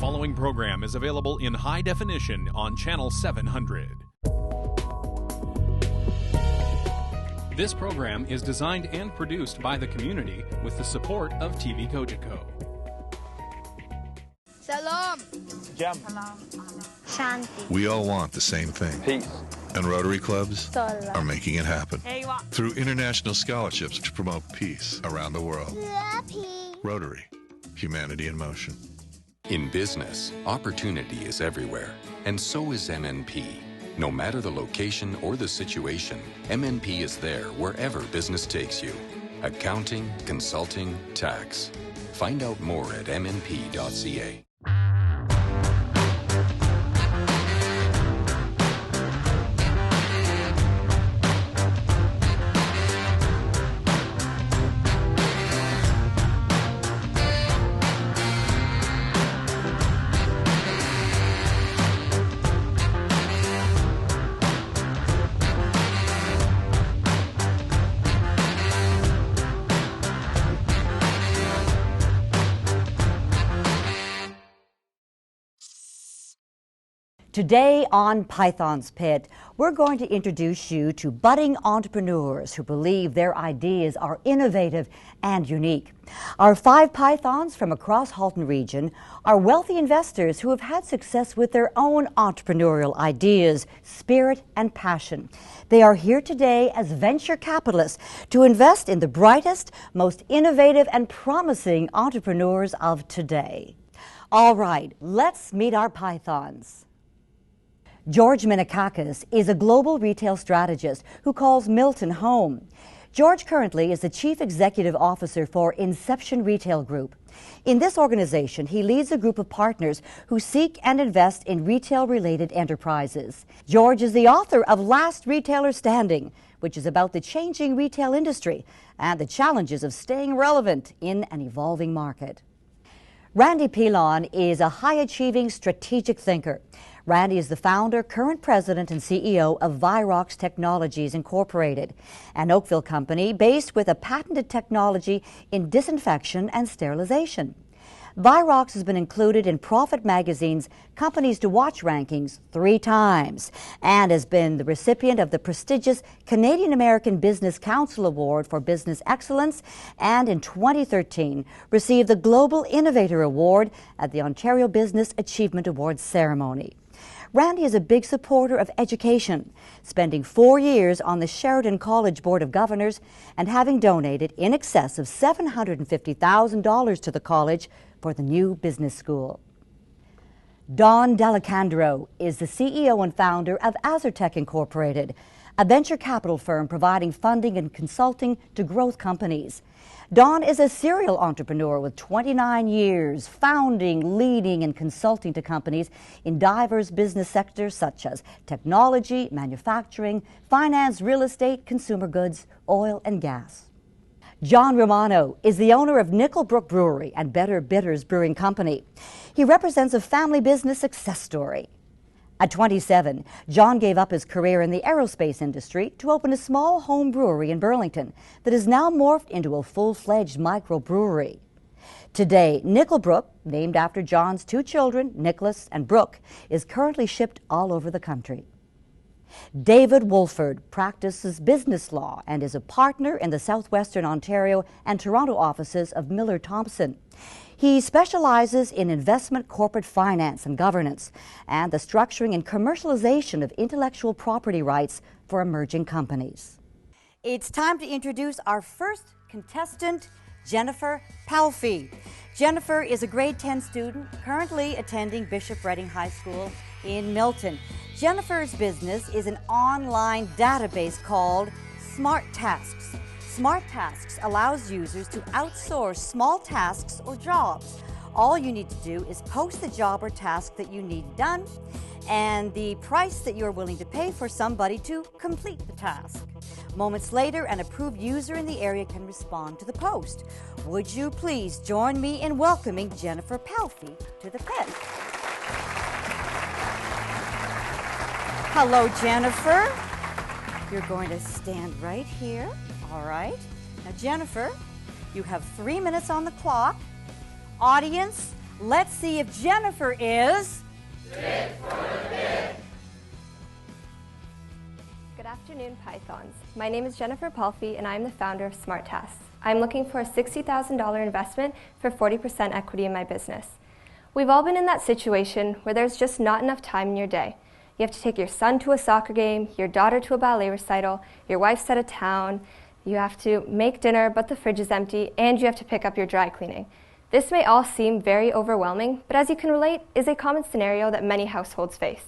following program is available in high definition on Channel 700. This program is designed and produced by the community with the support of TV Kojiko. Shalom. Jam. Shanti. We all want the same thing. Peace. And Rotary clubs Sola. are making it happen through international scholarships to promote peace around the world. Rotary, humanity in motion. In business, opportunity is everywhere, and so is MNP. No matter the location or the situation, MNP is there wherever business takes you. Accounting, consulting, tax. Find out more at mnp.ca. Today on Python's Pit, we're going to introduce you to budding entrepreneurs who believe their ideas are innovative and unique. Our 5 Pythons from across Halton Region are wealthy investors who have had success with their own entrepreneurial ideas, spirit, and passion. They are here today as venture capitalists to invest in the brightest, most innovative, and promising entrepreneurs of today. All right, let's meet our Pythons. George Minakakis is a global retail strategist who calls Milton home. George currently is the Chief Executive Officer for Inception Retail Group. In this organization, he leads a group of partners who seek and invest in retail-related enterprises. George is the author of Last Retailer Standing, which is about the changing retail industry and the challenges of staying relevant in an evolving market. Randy Pilon is a high-achieving strategic thinker. Randy is the founder, current president, and CEO of Virox Technologies Incorporated, an Oakville company based with a patented technology in disinfection and sterilization. Virox has been included in Profit Magazine's Companies to Watch rankings 3 times and has been the recipient of the prestigious Canadian American Business Council Award for Business Excellence and in 2013 received the Global Innovator Award at the Ontario Business Achievement Awards ceremony. Randy is a big supporter of education, spending 4 years on the Sheridan College Board of Governors and having donated in excess of $750,000 to the college for the new business school. Don D'Alessandro is the CEO and founder of Azertech Incorporated, a venture capital firm providing funding and consulting to growth companies. Don is a serial entrepreneur with 29 years founding, leading, and consulting to companies in diverse business sectors such as technology, manufacturing, finance, real estate, consumer goods, oil, and gas. John Romano is the owner of Nickelbrook Brewery and Better Bitters Brewing Company. He represents a family business success story. At 27, John gave up his career in the aerospace industry to open a small home brewery in Burlington that has now morphed into a full-fledged microbrewery. Today, Nickelbrook, named after John's 2 children, Nicholas and Brooke, is currently shipped all over the country. David Wolford practices business law and is a partner in the Southwestern Ontario and Toronto offices of Miller Thompson. He specializes in investment, corporate finance, and governance, and the structuring and commercialization of intellectual property rights for emerging companies. It's time to introduce our first contestant, Jennifer Palfy. Jennifer is a grade 10 student currently attending Bishop Reading High School in Milton. Jennifer's business is an online database called Smart Tasks. Smart Tasks allows users to outsource small tasks or jobs. All you need to do is post the job or task that you need done and the price that you're willing to pay for somebody to complete the task. Moments later, an approved user in the area can respond to the post. Would you please join me in welcoming Jennifer Palfy to the pit? Hello, Jennifer. You're going to stand right here. All right. Now, Jennifer, you have 3 minutes on the clock. Audience, Let's see if Jennifer is... Good afternoon, Pythons. My name is Jennifer Palfy, and I'm the founder of Smart Tasks. I'm looking for a $60,000 investment for 40% equity in my business. We've all been in that situation where there's just not enough time in your day. You have to take your son to a soccer game, your daughter to a ballet recital, your wife's out of town, you have to make dinner but the fridge is empty, and you have to pick up your dry cleaning. This may all seem very overwhelming, but as you can relate, is a common scenario that many households face.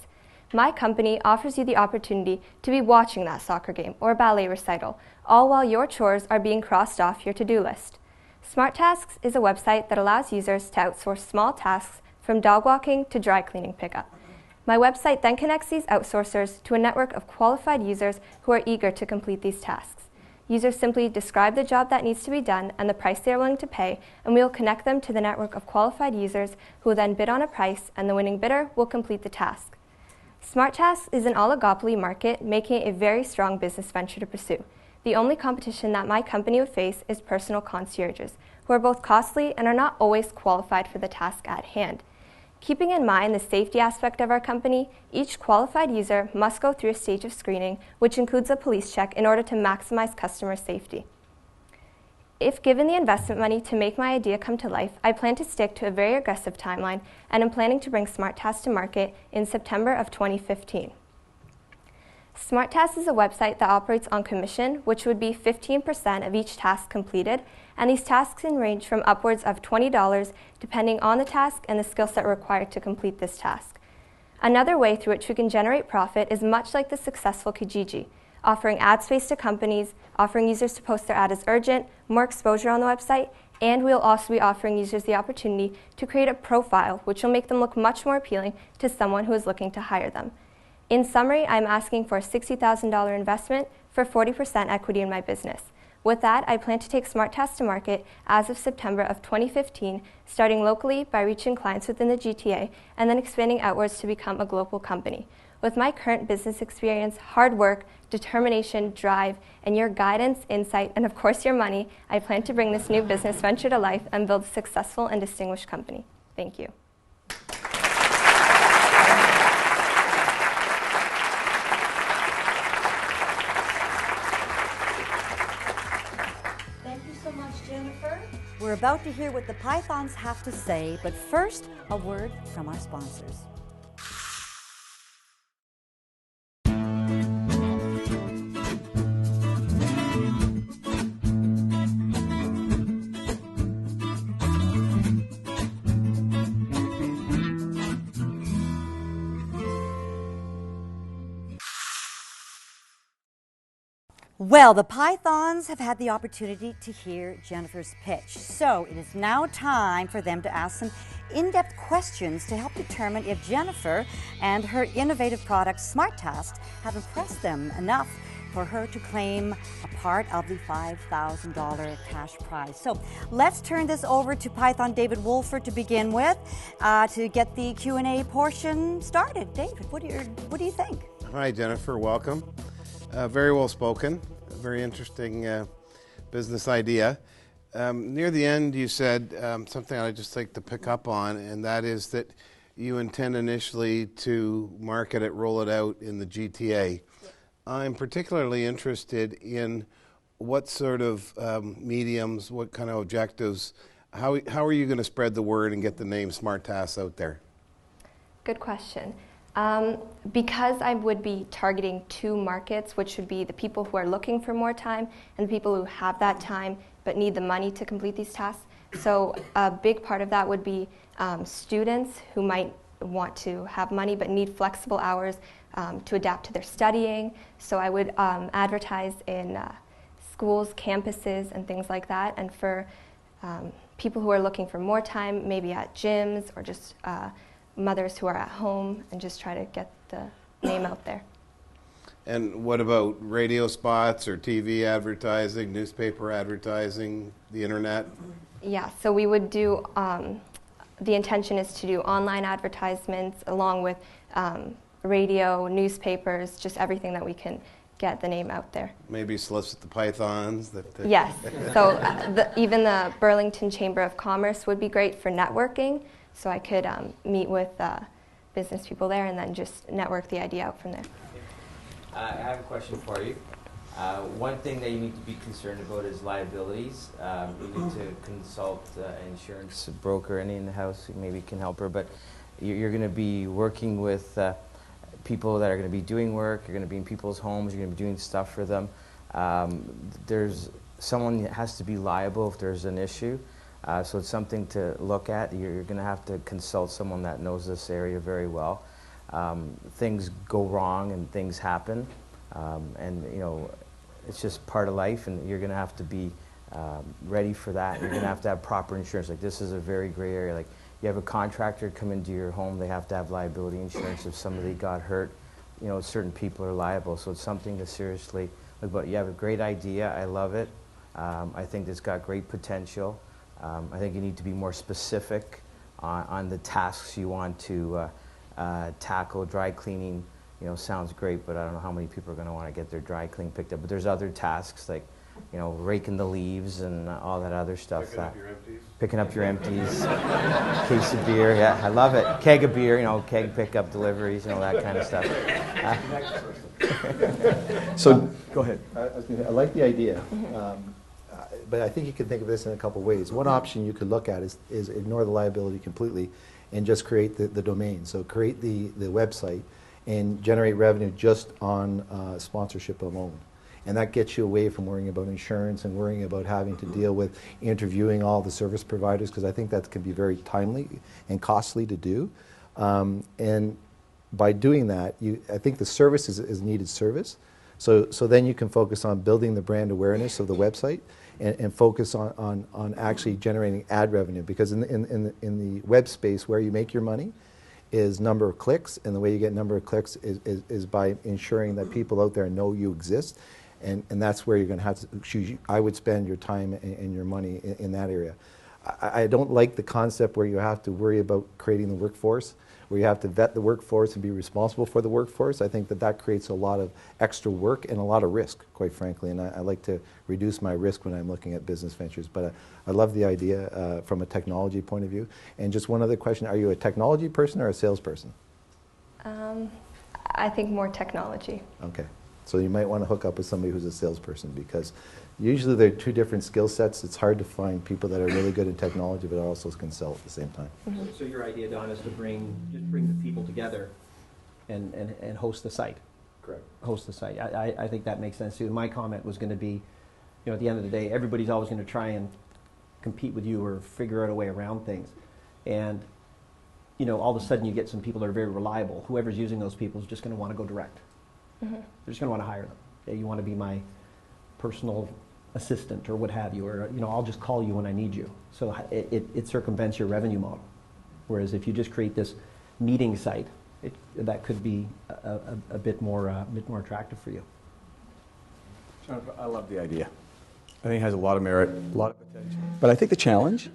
My company offers you the opportunity to be watching that soccer game or ballet recital, all while your chores are being crossed off your to-do list. Smart Tasks is a website that allows users to outsource small tasks from dog walking to dry cleaning pickup. My website then connects these outsourcers to a network of qualified users who are eager to complete these tasks. Users simply describe the job that needs to be done and the price they are willing to pay, and we will connect them to the network of qualified users who will then bid on a price, and the winning bidder will complete the task. Smart Tasks is an oligopoly market, making it a very strong business venture to pursue. The only competition that my company would face is personal concierges, who are both costly and are not always qualified for the task at hand. Keeping in mind the safety aspect of our company, each qualified user must go through a stage of screening, which includes a police check in order to maximize customer safety. If given the investment money to make my idea come to life, I plan to stick to a very aggressive timeline and am planning to bring Smart Tasks to market in September of 2015. Smart Tasks is a website that operates on commission, which would be 15% of each task completed, and these tasks can range from upwards of $20 depending on the task and the skill set required to complete this task. Another way through which we can generate profit is much like the successful Kijiji, offering ad space to companies, offering users to post their ad as urgent, more exposure on the website, and we'll also be offering users the opportunity to create a profile which will make them look much more appealing to someone who is looking to hire them. In summary, I'm asking for a $60,000 investment for 40% equity in my business. With that, I plan to take Smart Tasks to market as of September of 2015, starting locally by reaching clients within the GTA and then expanding outwards to become a global company. With my current business experience, hard work, determination, drive, and your guidance, insight, and of course your money, I plan to bring this new business venture to life and build a successful and distinguished company. Thank you. Thank you so much, Jennifer. We're about to hear what the Pythons have to say, but first, a word from our sponsors. Well, the Pythons have had the opportunity to hear Jennifer's pitch, so it is now time for them to ask some in-depth questions to help determine if Jennifer and her innovative product, Smart Tasks, have impressed them enough for her to claim a part of the $5,000 cash prize. So let's turn this over to Python David Wolford to begin with, to get the Q&A portion started. David, what do you think? Hi, Jennifer. Welcome. Very well spoken. A very interesting business idea. Near the end, you said something I'd just like to pick up on, and that is that you intend initially to market it, roll it out in the GTA. I'm particularly interested in what sort of mediums, what kind of objectives, how are you going to spread the word and get the name Smart Tasks out there? Good question. Because I would be targeting two markets, which would be the people who are looking for more time and the people who have that time but need the money to complete these tasks. So a big part of that would be students who might want to have money but need flexible hours to adapt to their studying. So I would advertise in schools, campuses, and things like that. And for people who are looking for more time, maybe at gyms or just mothers who are at home, and just try to get the name out there. And what about radio spots or TV advertising, newspaper advertising, the internet? Yeah, so we would do, the intention is to do online advertisements along with radio, newspapers, just everything that we can get the name out there. Maybe solicit the Pythons? Yes, so even the Burlington Chamber of Commerce would be great for networking. so I could meet with business people there and then just network the idea out from there. I have a question for you. One thing that you need to be concerned about is liabilities. You need to consult an insurance broker, any in the house who maybe can help her, but you're going to be working with people that are going to be doing work, you're going to be in people's homes, you're going to be doing stuff for them. There's someone that has to be liable if there's an issue, so it's something to look at. You're going to have to consult someone that knows this area very well. Things go wrong and things happen, and you know, it's just part of life, and you're going to have to be ready for that. You're going to have proper insurance. Like, this is a very gray area. Like, you have a contractor come into your home, they have to have liability insurance. If somebody got hurt, you know, certain people are liable. So it's something to seriously look about. You have a great idea. I love it. I think it's got great potential. I think you need to be more specific on the tasks you want to tackle. Dry cleaning, you know, sounds great, but I don't know how many people are going to want to get their dry clean picked up. But there's other tasks like, you know, raking the leaves and all that other stuff. Picking up your empties. Case of beer, yeah, I love it. Keg of beer, you know, keg pickup deliveries, you know, that kind of stuff. So, go ahead. I like the idea, but I think you can think of this in a couple ways. One option you could look at is ignore the liability completely and just create the domain. So create the website and generate revenue just on sponsorship alone. And that gets you away from worrying about insurance and worrying about having to deal with interviewing all the service providers, because I think that can be very timely and costly to do. And by doing that, I think the service is needed service. So then you can focus on building the brand awareness of the website and focus on actually generating ad revenue, because in the web space where you make your money is number of clicks, and the way you get number of clicks is by ensuring that people out there know you exist. And that's where you're going to have to choose. I would spend your time and your money in that area. I don't like the concept where you have to worry about creating the workforce, where you have to vet the workforce and be responsible for the workforce. I think that creates a lot of extra work and a lot of risk, quite frankly. And I like to reduce my risk when I'm looking at business ventures. But I love the idea from a technology point of view. And just one other question, are you a technology person or a salesperson? I think more technology. Okay. So you might want to hook up with somebody who's a salesperson, because usually they're two different skill sets. It's hard to find people that are really good in technology but also can sell at the same time. Mm-hmm. So your idea, Don, is to bring the people together and host the site. Correct. Host the site. I think that makes sense too. My comment was going to be, you know, at the end of the day, everybody's always going to try and compete with you or figure out a way around things. And, you know, all of a sudden you get some people that are very reliable. Whoever's using those people is just going to want to go direct. Mm-hmm. They're just going to want to hire them. Okay, you want to be my personal assistant or what have you, or, you know, I'll just call you when I need you. So it circumvents your revenue model. Whereas if you just create this meeting site, that could be a bit more attractive for you. Jonathan, I love the idea. I think it has a lot of merit, a lot of potential. But I think the challenge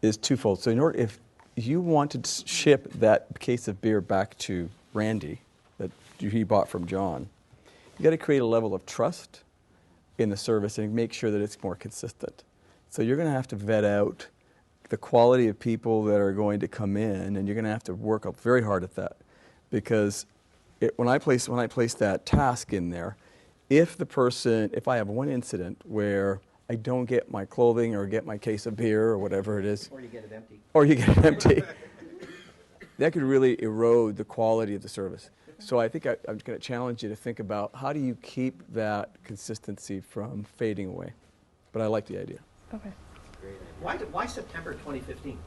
is twofold. So if you want to ship that case of beer back to Randy that he bought from John, you got to create a level of trust in the service and make sure that it's more consistent. So you're going to have to vet out the quality of people that are going to come in, and you're going to have to work up very hard at that, because when I place that task in there, if I have one incident where I don't get my clothing or get my case of beer or whatever it is, or you get it empty, that could really erode the quality of the service. So I think I'm going to challenge you to think about how do you keep that consistency from fading away. But I like the idea. Okay. Why September 2015?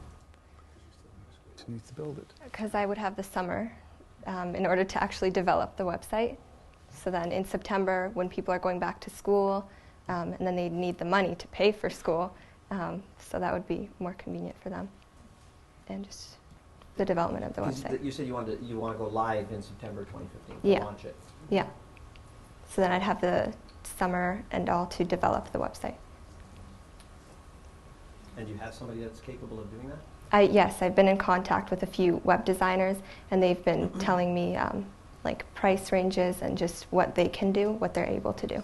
Who needs to build it? Because I would have the summer in order to actually develop the website. So then in September, when people are going back to school, and then they need the money to pay for school, so that would be more convenient for them. And just the development of the website. You said you want to go live in September 2015 to Yeah. launch it. Yeah. So then I'd have the summer and all to develop the website. And you have somebody that's capable of doing that? Yes, I've been in contact with a few web designers, and they've been telling me like price ranges and just what they can do, what they're able to do.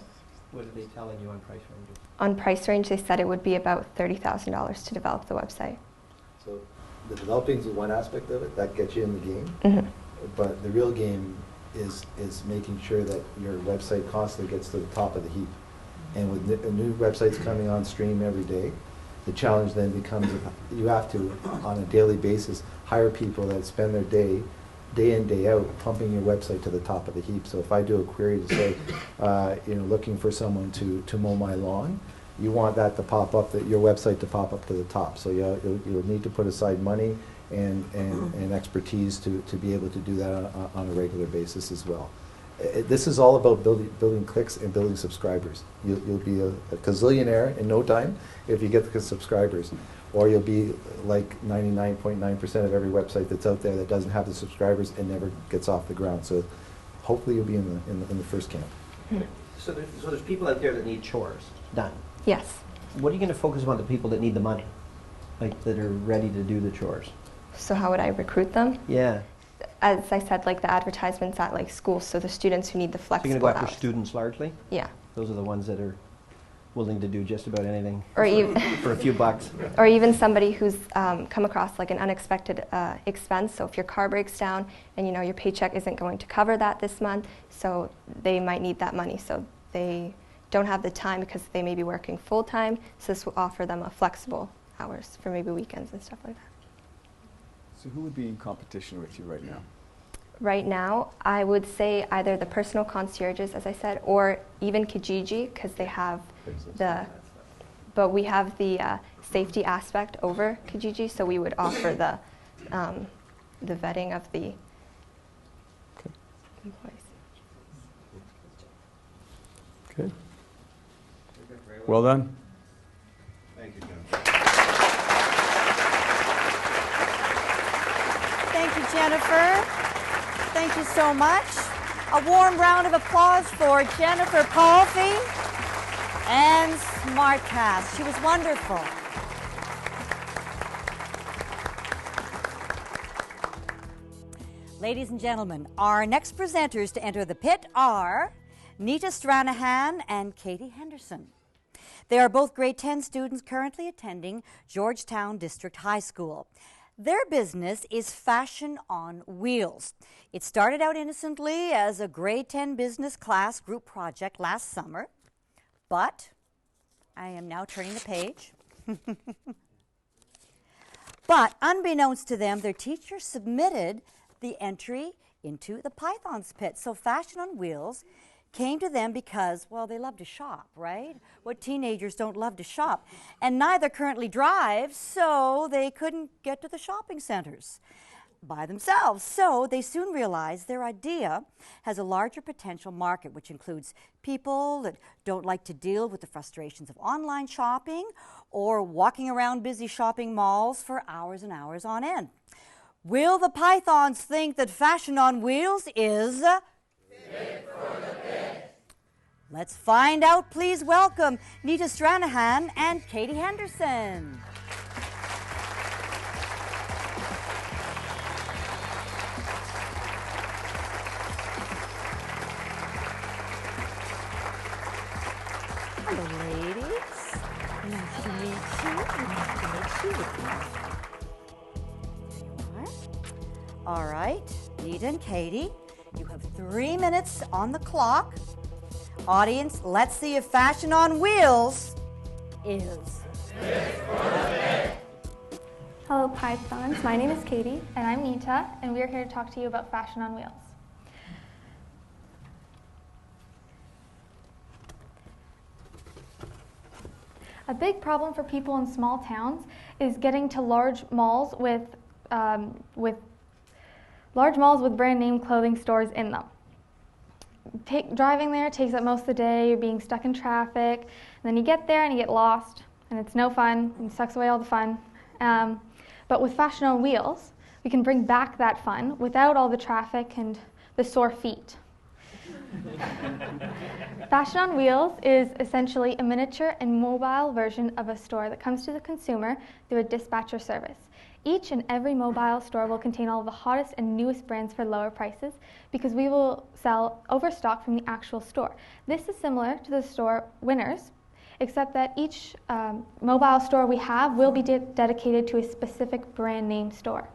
What are they telling you on price ranges? On price range, they said it would be about $30,000 to develop the website. So the developing is one aspect of it, that gets you in the game. Mm-hmm. But the real game is making sure that your website constantly gets to the top of the heap. And with new websites coming on stream every day, the challenge then becomes you have to, on a daily basis, hire people that spend their day in, day out, pumping your website to the top of the heap. So if I do a query to say, looking for someone to mow my lawn, you want that to pop up, your website to pop up to the top. So you'll need to put aside money and expertise to be able to do that on a regular basis as well. This is all about building clicks and building subscribers. You'll be a gazillionaire in no time if you get the subscribers, or you'll be like 99.9% of every website that's out there that doesn't have the subscribers and never gets off the ground. So hopefully you'll be in the first camp. So there's people out there that need chores done. Yes. What are you going to focus on the people that need the money, like that are ready to do the chores? So how would I recruit them? Yeah. As I said, like the advertisements at like schools, so the students who need the So flexible you're going to go after hours. students largely? Yeah. Those are the ones that are willing to do just about anything Or even for a few bucks. Or even somebody who's come across like an unexpected expense. So if your car breaks down and your paycheck isn't going to cover that this month, so they might need that money. So they don't have the time because they may be working full time. So this will offer them a flexible hours for maybe weekends and stuff like that. So who would be in competition with you right now? Right now, I would say either the personal concierges, as I said, or even Kijiji, because they have but we have the safety aspect over Kijiji, so we would offer the vetting of the employees. Okay. Well done. Thank you, Jen. Thank you, Jennifer. Thank you so much. A warm round of applause for Jennifer Palfy and SmartCast. She was wonderful. Ladies and gentlemen, our next presenters to enter the pit are Nita Stranahan and Katie Henderson. They are both grade 10 students currently attending Georgetown District High School. Their business is Fashion on Wheels. It started out innocently as a grade 10 business class group project last summer, but I am now turning the page. But unbeknownst to them, their teacher submitted the entry into the Python's pit. So Fashion on Wheels came to them because, well, they love to shop, right? What teenagers don't love to shop? And neither currently drive, so they couldn't get to the shopping centers by themselves. So they soon realized their idea has a larger potential market, which includes people that don't like to deal with the frustrations of online shopping or walking around busy shopping malls for hours and hours on end. Will the Pythons think that Fashion on Wheels is fit for the pit? Let's find out. Please welcome Nita Stranahan and Katie Henderson. Hello, ladies. Nice to meet you. Nice to meet you. There you are. All right, Nita and Katie, you have 3 minutes on the clock. Audience, let's see if Fashion on Wheels is. Hello, Pythons. My name is Katie. And I'm Nita, and we are here to talk to you about Fashion on Wheels. A big problem for people in small towns is getting to large malls with brand name clothing stores in them. Driving there takes up most of the day. You're being stuck in traffic, and then you get there and you get lost, and it's no fun. It sucks away all the fun. But with Fashion on Wheels, we can bring back that fun without all the traffic and the sore feet. Fashion on Wheels is essentially a miniature and mobile version of a store that comes to the consumer through a dispatcher service. Each and every mobile store will contain all of the hottest and newest brands for lower prices because we will sell overstock from the actual store. This is similar to the store Winners, except that each mobile store we have will be dedicated to a specific brand name store.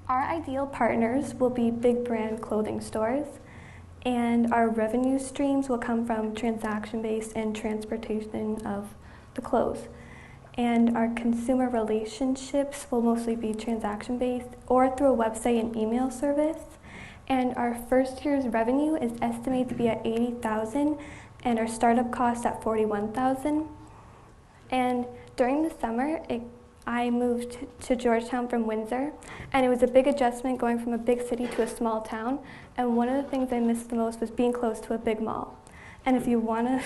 Our ideal partners will be big brand clothing stores, and our revenue streams will come from transaction-based and transportation of the clothes. And our consumer relationships will mostly be transaction-based or through a website and email service. And our first year's revenue is estimated to be at $80,000 and our startup cost at $41,000. And during the summer, I moved to Georgetown from Windsor, and it was a big adjustment going from a big city to a small town. And one of the things I missed the most was being close to a big mall. And if you wanna,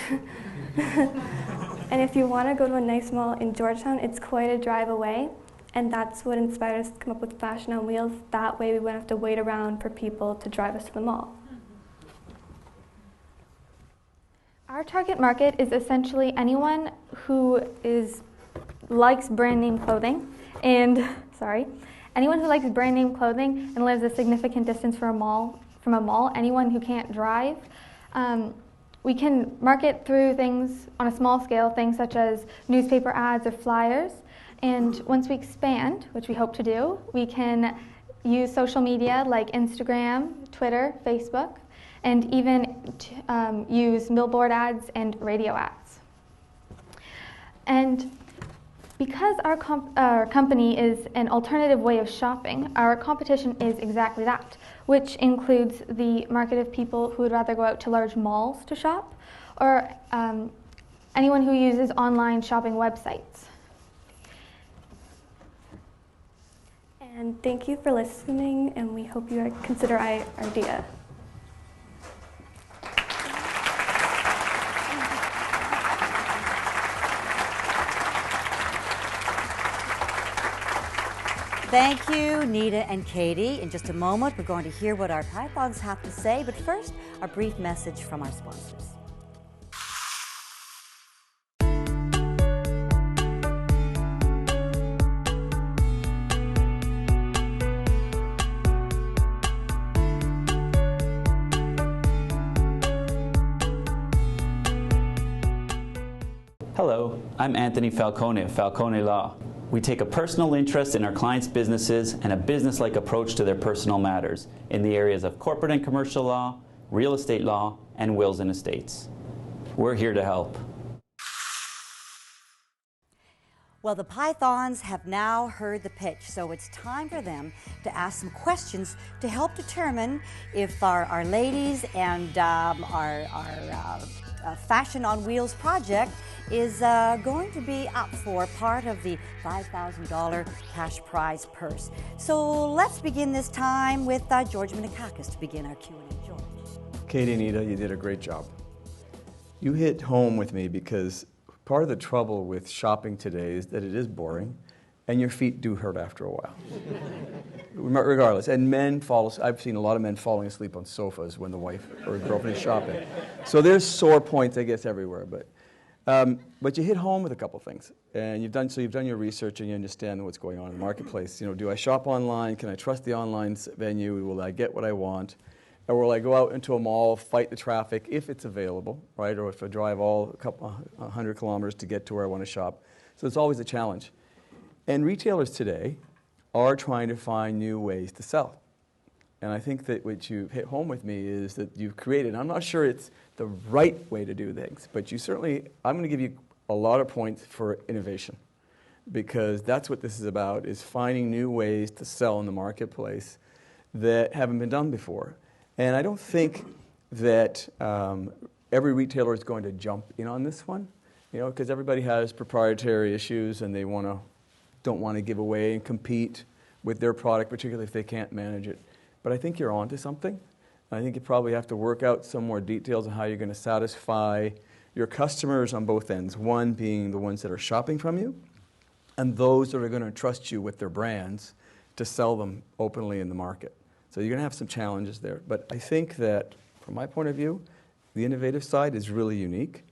go to a nice mall in Georgetown, it's quite a drive away. And that's what inspired us to come up with Fashion on Wheels. That way we wouldn't have to wait around for people to drive us to the mall. Our target market is essentially anyone who likes brand name clothing and anyone who likes brand name clothing and lives a significant distance from a mall, anyone who can't drive. We can market through things on a small scale, things such as newspaper ads or flyers. And once we expand, which we hope to do, we can use social media like Instagram, Twitter, Facebook, and even use billboard ads and radio ads. And because our company is an alternative way of shopping, our competition is exactly that, which includes the market of people who would rather go out to large malls to shop, or anyone who uses online shopping websites. And thank you for listening, and we hope you consider our idea. Thank you, Nita and Katie. In just a moment, we're going to hear what our Pythons have to say, but first, a brief message from our sponsors. Hello, I'm Anthony Falcone of Falcone Law. We take a personal interest in our clients' businesses and a business-like approach to their personal matters in the areas of corporate and commercial law, real estate law, and wills and estates. We're here to help. Well, the Pythons have now heard the pitch, so it's time for them to ask some questions to help determine if our ladies and our Fashion on Wheels project is going to be up for part of the $5,000 cash prize purse. So let's begin this time with George Minikakis to begin our Q&A. George. Katie and Nita, you did a great job. You hit home with me because part of the trouble with shopping today is that it is boring and your feet do hurt after a while. Regardless. And men I've seen a lot of men falling asleep on sofas when the wife or girlfriend is shopping. So there's sore points, I guess, everywhere. But you hit home with a couple things. And you've done your research and you understand what's going on in the marketplace. You know, do I shop online? Can I trust the online venue? Will I get what I want? Or will I go out into a mall, fight the traffic if it's available, right? Or if I drive a couple 100 kilometers to get to where I want to shop. So it's always a challenge. And retailers today are trying to find new ways to sell. And I think that what you've hit home with me is that you've created, I'm not sure it's the right way to do things, but I'm going to give you a lot of points for innovation. Because that's what this is about, is finding new ways to sell in the marketplace that haven't been done before. And I don't think that every retailer is going to jump in on this one, because everybody has proprietary issues and they don't want to give away and compete with their product, particularly if they can't manage it. But I think you're onto something. I think you probably have to work out some more details on how you're going to satisfy your customers on both ends. One being the ones that are shopping from you, and those that are going to trust you with their brands to sell them openly in the market. So you're going to have some challenges there. But I think that, from my point of view, the innovative side is really unique,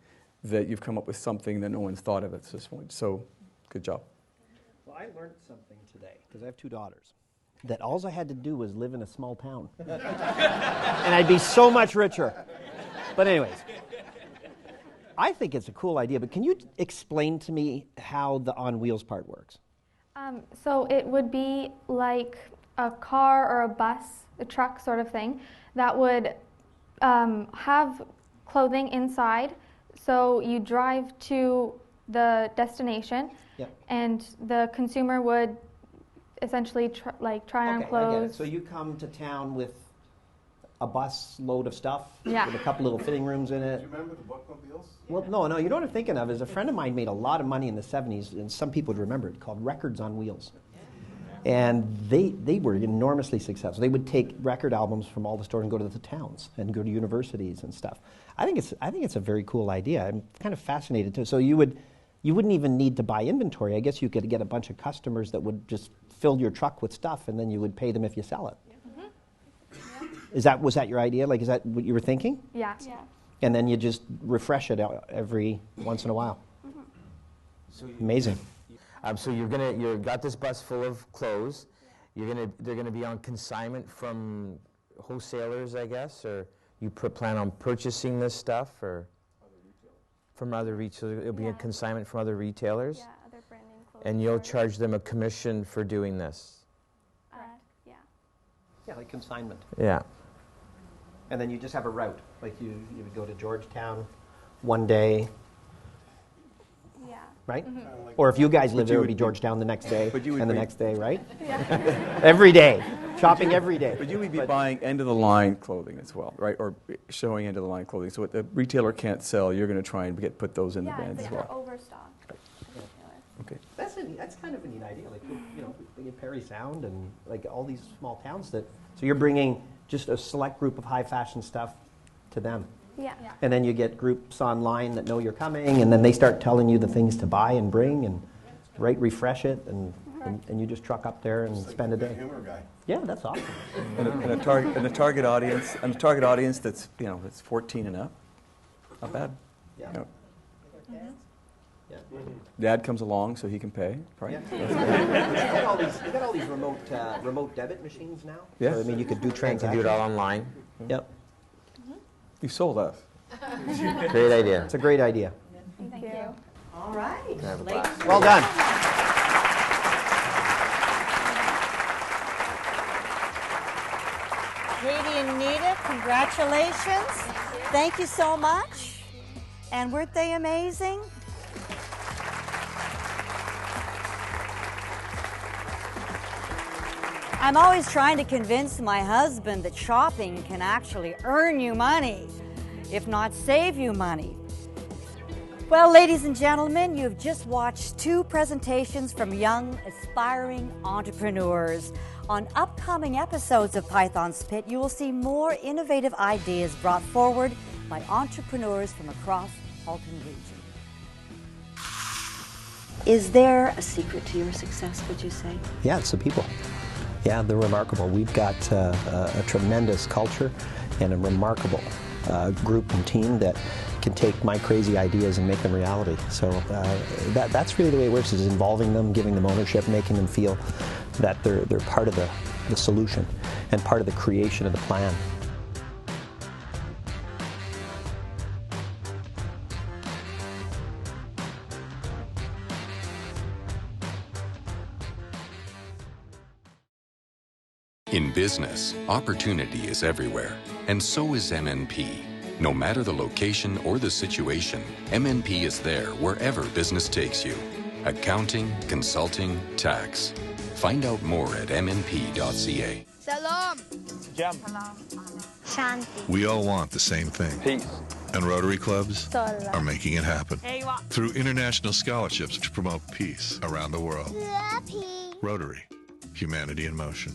that you've come up with something that no one's thought of at this point. So, good job. Well, I learned something today, because I have two daughters, that all I had to do was live in a small town. And I'd be so much richer. But anyways, I think it's a cool idea, but can you explain to me how the on wheels part works? So it would be like a car or a bus, a truck sort of thing, that would have clothing inside. So you drive to the destination, and the consumer would essentially try on clothes. I get it. So you come to town with a bus load of stuff with Yeah. a couple little fitting rooms in it. Do you remember the bookmobiles? Well, no, you know what I'm thinking of is a friend of mine made a lot of money in the 70s, and some people would remember it, called Records on Wheels. And they were enormously successful. They would take record albums from all the stores and go to the towns and go to universities and stuff. I think it's a very cool idea. I'm kind of fascinated too. So you wouldn't even need to buy inventory. I guess you could get a bunch of customers that would just fill your truck with stuff, and then you would pay them if you sell it. Was that your idea? Like, is that what you were thinking? Yeah. And then you just refresh it every once in a while. Amazing. So you've got this bus full of clothes. They're gonna be on consignment from wholesalers, I guess, or you plan on purchasing this stuff, or from other retailers. It'll be a consignment from other retailers. Yeah, other brand name clothes. And you'll charge them a commission for doing this. Yeah, like consignment. Yeah. And then you just have a route. Like you would go to Georgetown one day. Yeah. Right? Or if you guys live there, it would be Georgetown the next day, But you would and the bring- next day, right? Every day. Shopping every day. But you would be buying end-of-the-line clothing as well, right? Or showing end-of-the-line clothing. So what the retailer can't sell, you're going to try and put those in the vans as well. Overstock. Okay. That's kind of a neat idea. Like, in Perry Sound and like all these small towns so you're bringing just a select group of high fashion stuff to them. Yeah. And then you get groups online that know you're coming, and then they start telling you the things to buy and bring and refresh it, and you just truck up there and spend a day. Yeah, that's awesome. And a target audience that's that's 14 and up. Not bad. Yeah. You know. Dad comes along so he can pay, right? You got all these remote debit machines now. Yeah. So, I mean, you could do And transactions. can do it all online. Yep. You sold us. Great idea. It's a great idea. Thank you. All right. Have a blast. Well done. Katie and Nita, congratulations. Thank you so much. And weren't they amazing? I'm always trying to convince my husband that shopping can actually earn you money, if not save you money. Well, ladies and gentlemen, you've just watched 2 presentations from young, aspiring entrepreneurs. On upcoming episodes of Python's Pit, you will see more innovative ideas brought forward by entrepreneurs from across Halton Region. Is there a secret to your success, would you say? Yeah, it's the people. Yeah, they're remarkable. We've got a tremendous culture and a remarkable group and team that can take my crazy ideas and make them reality. So that's really the way it works, is involving them, giving them ownership, making them feel that they're part of the solution and part of the creation of the plan. In business, opportunity is everywhere, and so is MNP. No matter the location or the situation, MNP is there wherever business takes you. Accounting, consulting, tax. Find out more at mnp.ca. Salam. Jam. Shanti. We all want the same thing. Peace. And Rotary clubs Salam. are making it happen through international scholarships to promote peace around the world. Rotary, humanity in motion.